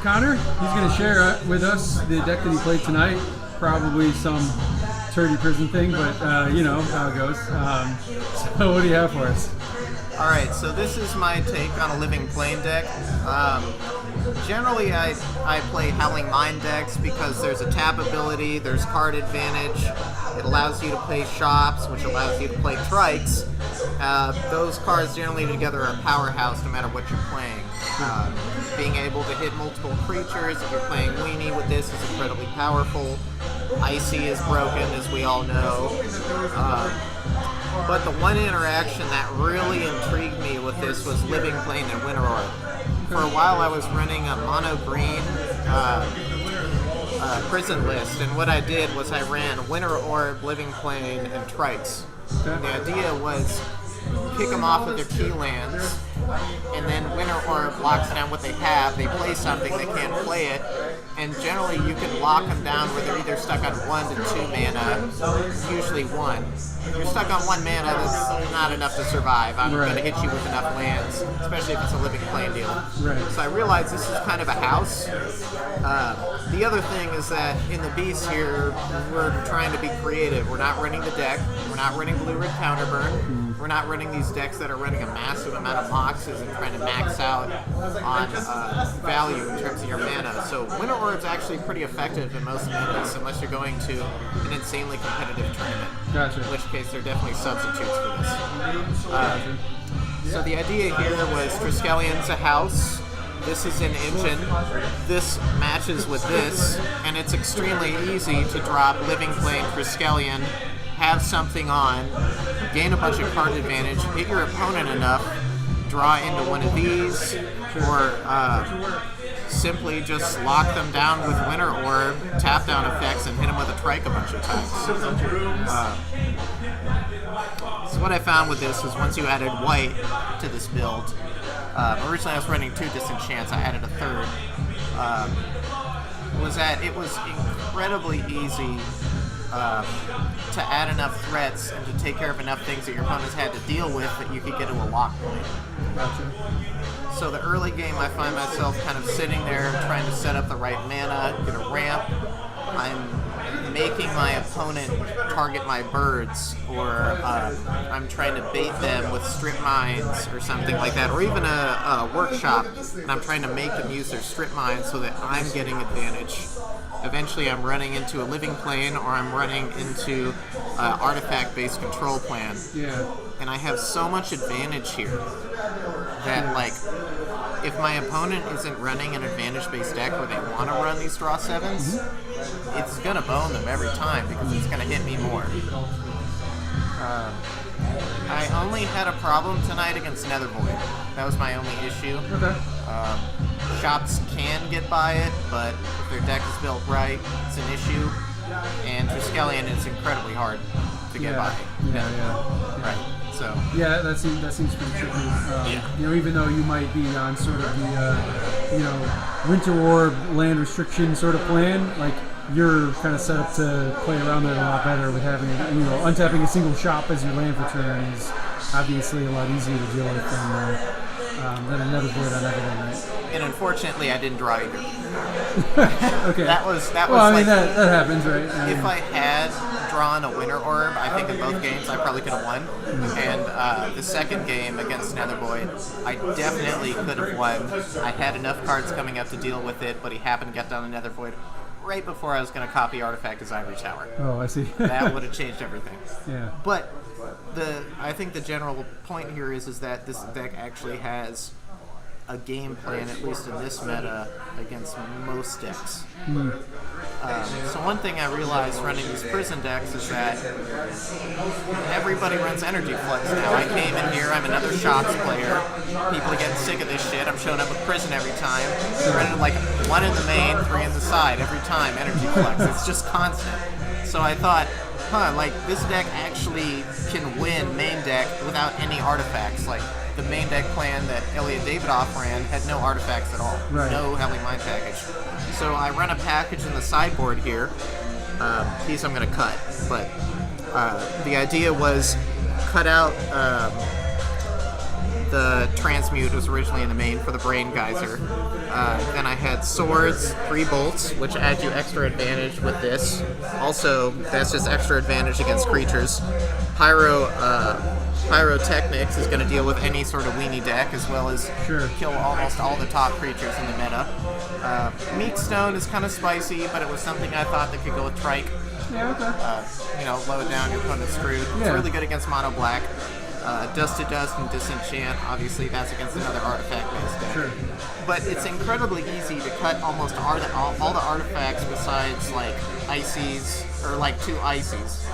Conor. He's going to share with us the deck that he played tonight. Probably some turdy prison thing, but you know how it goes. So what do you have for us? All right, so this is my take on a living plane deck. Generally, I play Howling Mind decks because there's a tap ability, there's card advantage, it allows you to play shops, which allows you to play trikes. Those cards generally together are a powerhouse no matter what you're playing. Being able to hit multiple creatures, if you're playing Weenie with this, is incredibly powerful. Icy is broken, as we all know. But the one interaction that really intrigued me with this was Living Plane and Winter Orb. For a while I was running a mono-green prison list, and what I did was I ran Winter Orb, Living Plane, and Trikes. And the idea was kick them off with their key lands, and then Winter Orb locks down what they have, they play something, they can't play it, and generally you can lock them down where they're either stuck on 1 to 2 mana, usually 1. If you're stuck on 1 mana, that's not enough to survive. I'm going to hit you with enough lands, especially if it's a Living Plane deal. So I realized this is kind of a house. The other thing is that in the Beast here, we're trying to be creative. We're not running the deck. We're not running Blue-Red Counterburn. We're not running these decks that are running a massive amount of boxes and trying to max out on value in terms of your mana. So Winter Orb's actually pretty effective in most metas, unless you're going to an insanely competitive tournament. Gotcha. In which case, there are definitely substitutes for this. So the idea here was Triskelion's a house. This is an engine. This matches with this, and it's extremely easy to drop Living Plane, Triskelion, have something on, gain a bunch of card advantage, hit your opponent enough, draw into one of these, or simply just lock them down with Winter Orb, tap down effects, and hit them with a Trike a bunch of times. So what I found with this was once you added white to this build, originally I was running 2 disenchants, I added a third, was that it was incredibly easy to add enough threats and to take care of enough things that your opponents had to deal with that you could get to a lock point. So the early game I find myself kind of sitting there trying to set up the right mana, get a ramp. I'm making my opponent target my birds, or I'm trying to bait them with strip mines or something like that, or even a workshop, and I'm trying to make them use their strip mines so that I'm getting advantage. Eventually I'm running into a Living Plane, or I'm running into artifact-based control plan. And I have so much advantage here that, like, if my opponent isn't running an advantage-based deck where they want to run these draw 7s, it's going to bone them every time because it's going to hit me more. I only had a problem tonight against Nethervoid. That was my only issue. Shops can get by it, but if their deck is built right, it's an issue. And Triskelion is incredibly hard to get by. Right. So. Yeah, that seems pretty tricky. You know, even though you might be on sort of the Winter Orb land restriction sort of plan, like you're kind of set up to play around that a lot better with having, untapping a single shop as your land for turn is obviously a lot easier to deal with than another board on everything, right? And unfortunately, I didn't draw either. Okay. That was. Well, I mean, that happens, right? If I had drawn a Winter Orb, I think in both games I probably could have won. And the second game against Nethervoid, I definitely could have won. I had enough cards coming up to deal with it, but he happened to get down the Nethervoid right before I was going to copy Artifact as Ivory Tower. Oh, I see. That would have changed everything. Yeah. But I think the general point here is that this deck actually has a game plan, at least in this meta, against most decks. So one thing I realized running these prison decks is that everybody runs Energy Flux now. I came in here, I'm another shots player. People are getting sick of this shit. I'm showing up with prison every time. I'm running like 1 in the main, 3 in the side every time, Energy Flux. It's just constant. So I thought, like this deck actually can win main deck without any artifacts. Like the main deck plan that Elliot Davidoff ran had no artifacts at all. Right. No Howling Mind package. So I run a package in the sideboard here. Piece I'm going to cut, but the idea was cut out The transmute was originally in the main for the brain geyser. Then I had swords, 3 bolts, which add you extra advantage with this. Also, that's just extra advantage against creatures. Pyrotechnics is going to deal with any sort of weenie deck, as well as kill almost all the top creatures in the meta. Meat Stone is kind of spicy, but it was something I thought that could go with Trike. Yeah, okay. Low it down, your opponent's screwed. It's really good against mono black. Dust to Dust and Disenchant, obviously that's against another artifact-based deck. Sure. But it's incredibly easy to cut almost all the artifacts besides like Ices, or like 2 Ices.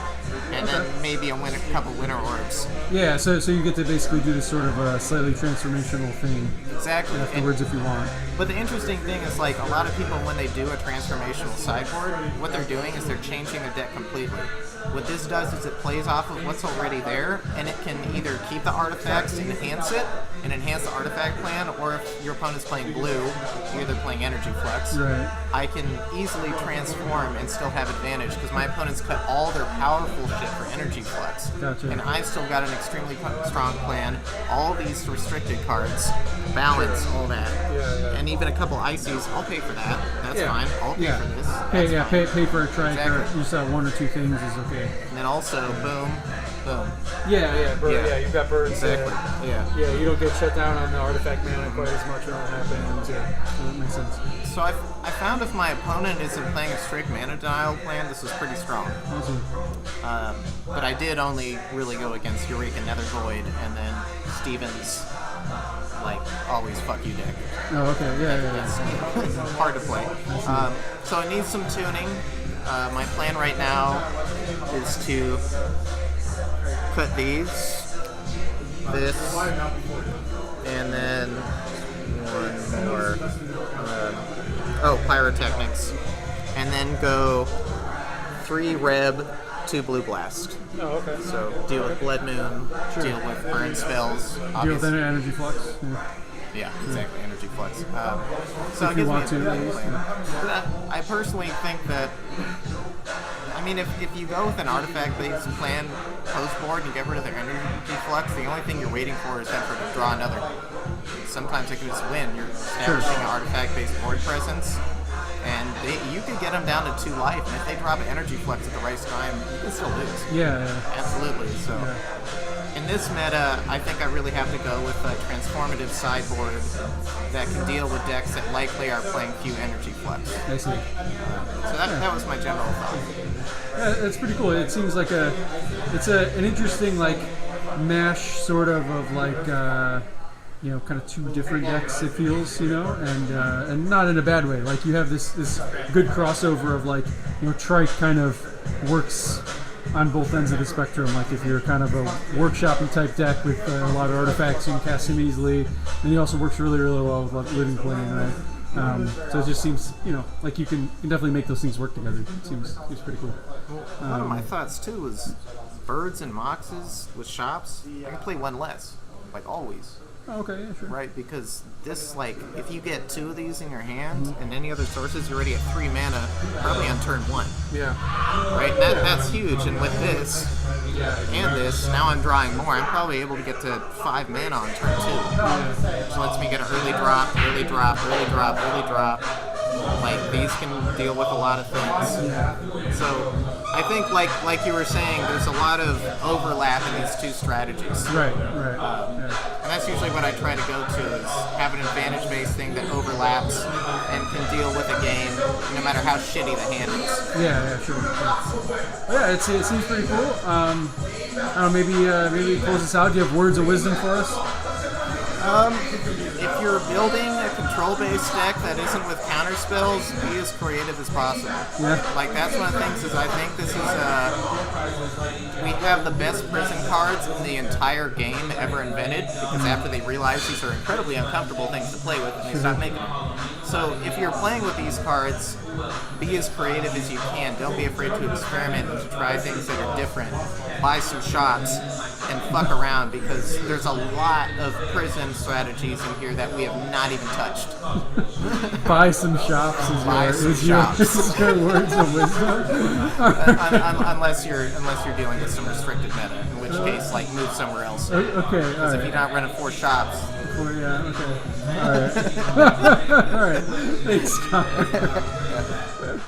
And then maybe a couple Winter Orbs. Yeah, so you get to basically do this sort of a slightly transformational thing. Exactly. Afterwards, if you want. But the interesting thing is, like, a lot of people, when they do a transformational sideboard, what they're doing is they're changing their deck completely. What this does is it plays off of what's already there, and it can either keep the artifacts, enhance it, and enhance the artifact plan, or if your opponent's playing blue, you're either playing Energy Flex. Right. I can easily transform and still have advantage, because my opponents cut all their powerful shit for Energy Flex. Gotcha. And I've still got an extremely strong plan, all these restricted cards, balance, all that. Yeah. And even a couple Ices, I'll pay for that. That's fine. I'll pay for this. Pay for a trike, or you saw 1 or 2 things is okay. And then also, boom. Yeah, you've got birds. Exactly. Yeah, you don't get shut down on the artifact mana quite as much when that happens. Yeah, so that makes sense. So I found if my opponent isn't playing a strict mana denial plan, this is pretty strong. Awesome. But I did only really go against Eureka Nether Void and then Steven's, like, always fuck you deck. Oh, okay. Yeah. It's hard to play. So it needs some tuning. My plan right now is to cut these, this, and then one more. Pyrotechnics. And then go 3 Reb, 2 Blue Blast. Oh, okay. So deal with Blood Moon, deal with burn spells. Deal with Energy Flux. Yeah, exactly, Energy Flux. So if you want to, at least. But I personally think that, I mean, if you go with an artifact-based plan post-board and you get rid of their Energy Flux, the only thing you're waiting for is them to draw another. Sometimes they can just win. You're establishing an artifact-based board presence, and you could get them down to 2 life, and if they drop an Energy Flux at the right time, you can still lose. Yeah. Absolutely. So, in this meta, I think I really have to go with a transformative sideboard that can deal with decks that likely are playing few Energy Flux. I see. So that was my general thought. Yeah, that's pretty cool. It seems like it's an interesting, like, mash sort of like kind of 2 different decks, it feels, and not in a bad way. Like, you have this good crossover of, like, Trike kind of works on both ends of the spectrum. Like, if you're kind of a workshoppy type deck with a lot of artifacts, you can cast him easily, and he also works really, really well with, like, Living Plane, right? So it just seems, like you can definitely make those things work together. It seems pretty cool. One of my thoughts too was birds and moxes with shops. I can play 1 less, like always. Oh, okay, yeah, sure. Right, because this, like, if you get 2 of these in your hand and any other sources, you're already at 3 mana, probably on turn 1. Yeah. Right, that's huge. And with this and this, now I'm drawing more. I'm probably able to get to 5 mana on turn 2. Which lets me get an early drop, early drop, early drop, early drop. Like, these can deal with a lot of things. So I think, like you were saying, there's a lot of overlap in these 2 strategies. Right. And that's usually what I try to go to, is have an advantage-based thing that overlaps and can deal with a game, no matter how shitty the hand is. Yeah, sure. Yeah, it seems pretty cool. I don't know, maybe close this out. Do you have words of wisdom for us? If you're building a control-based deck that isn't with counter spells, be as creative as possible. Yeah. Like, that's one of the things, is I think this is, we have the best prison cards in the entire game ever invented, because after they realized these are incredibly uncomfortable things to play with, and they stopped making them. So if you're playing with these cards, be as creative as you can. Don't be afraid to experiment and to try things that are different. Buy some shots. and fuck around, because there's a lot of prison strategies in here that we have not even touched. Buy some shops is your words of wisdom. Unless you're dealing with some restricted meta, in which case, like, move somewhere else. Okay, all Because right. if you're not running 4 shops, Yeah, okay. All right. All right. Thanks, Connor.